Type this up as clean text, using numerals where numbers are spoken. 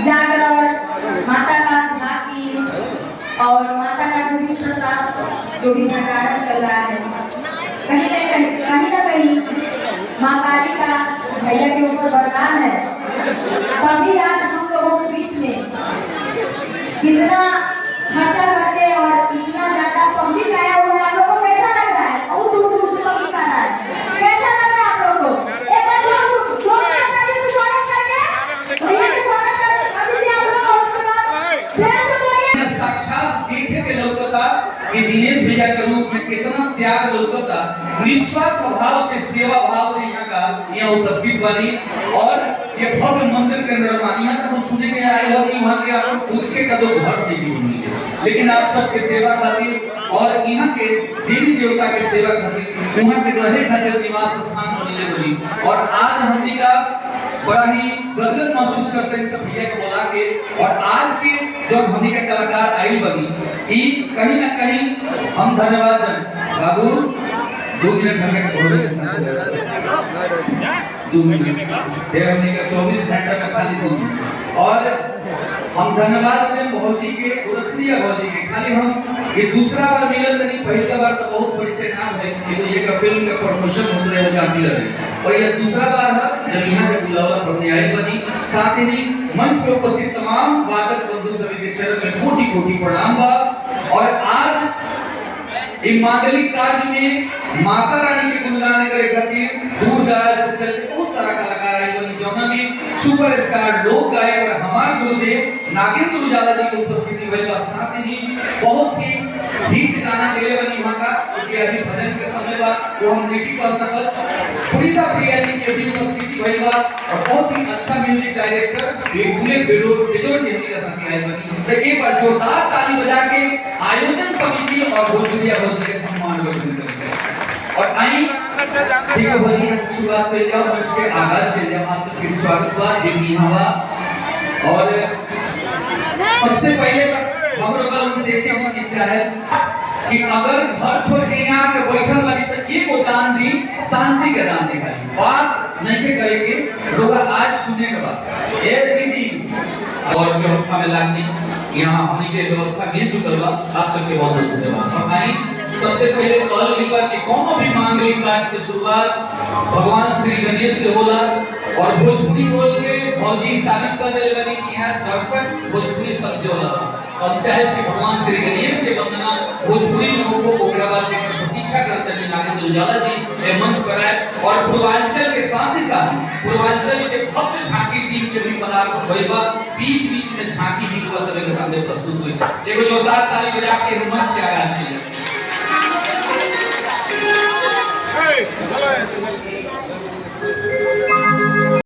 जागरण, माता का झांकी और माता का जो भी प्रसाद जो भी भंडारा चल रहा है, कहीं ना कहीं माँ काली का भैया के ऊपर वरदान है, तभी आज हम लोगों के बीच में कितना खर्चा करके और इतना ज्यादा पब्लिक आया हुआ है। आप लोगों को कैसा लग रहा है? और दूर दूर से पब्लिक आ रहा है, कैसा लग रहा है आप लोगों को? एक बार जोर से स्वागत करके भैया का स्वागत करके अतिथि आप लोग साक्षात देखे के लौकता कि दिनेश भैया के रूप में कितना त्याग लौकता, निस्वार्थ भाव से सेवा भाव से यहाँ उपस्थित बनी और ये भव्य मंदिर के निर्माण यहाँ तक हम सुने के आए हो कि वहाँ के आप खुद के कदों घर नहीं मिले, लेकिन आप सबके सेवा खातिर और यहाँ के देवी देवता के सेवा खातिर वहाँ के रहे खातिर निवास स्थान बनने बनी। और आज हमने का बड़ा ही गदगद महसूस करते हैं सब भैया को बुला के, और आज के जब हमने के कलाकार आई बनी कि कहीं ना कहीं हम धन्यवाद बाबू 2 मिनट हमें बोलने के साथ 2 मिनट फिर हमने का 24 घंटा का खाली 2 मिनट, और हम धन्यवाद दें भौजी के उरतिया भौजी के। खाली हम ये दूसरा बार मिलन नहीं, पहला बार तो बहुत परिचय नाम है कि ये का फिल्म का प्रमोशन हो रहा है जाती रहे, और ये दूसरा बार है जब यहाँ के बुलावा पढ़ने आई बनी। साथ ही मंच पे उपस्थित तमाम वादक बंधु सभी के चरण में कोटि कोटि प्रणाम बा। और आज इस मांगलिक कार्य में माता रानी के गुणगान करे खातिर दूर दराज से चलते बहुत सारा कलाकार आए बनी, जो में सुपरस्टार लोक गायक और हमारे गुरुदेव नागेंद्र उजाला जी की उपस्थिति भई बा। साथ ही बहुत ही हिट गाना दिले बनी वहां का, क्योंकि अभी भजन के समय बा वो हम नहीं कर सकल। प्रीता प्रिया जी की भी उपस्थिति भई बा और बहुत ही अच्छा म्यूजिक डायरेक्टर ये पूरे बेजोड़ जी के साथ आए बनी। तो एक बार जोरदार ताली बजा के आयोजन समिति और भोजपुरिया भोज के सम्मान करेंगे। और आई ठीक है भोजी शुरुआत कर जाओ, मंच के आगाज कर जाओ, आप सबके स्वागत बा जी हवा। और सबसे पहले तक हम लोग उनसे एक ही चीज है कि अगर घर छोड़ के यहाँ के बैठल वाली तो एक दान दी, शांति के दान दी, खाली बात नहीं के करेंगे लोग आज सुने के बाद ए दीदी और व्यवस्था में लागनी यहाँ हमने के व्यवस्था मिल चुकल बा। आप सबके बहुत बहुत धन्यवाद। और आई सबसे पहले कहल लिखा कि कोनो भी मांगलिक कार्य की शुरुआत भगवान श्री गणेश से होला, और भोजपुरी बोल के भौजी साबित कर दे बनी कि यहाँ दर्शक भोजपुरी शब्द होला। अब चाहे कि भगवान श्री गणेश के वंदना भोजपुरी लोगों को ओकराबाद के प्रतीक्षा करते हैं नागेंद्र उजाला जी ने मंच पर आए, और पूर्वांचल के साथ ही साथ पूर्वांचल के भव्य झांकी टीम के भी पदार्पण हुए बा। बीच बीच में झांकी भी हुआ सभी के सामने प्रस्तुत हुई। एक जोरदार ताली बजा के मंच के आगाज किया।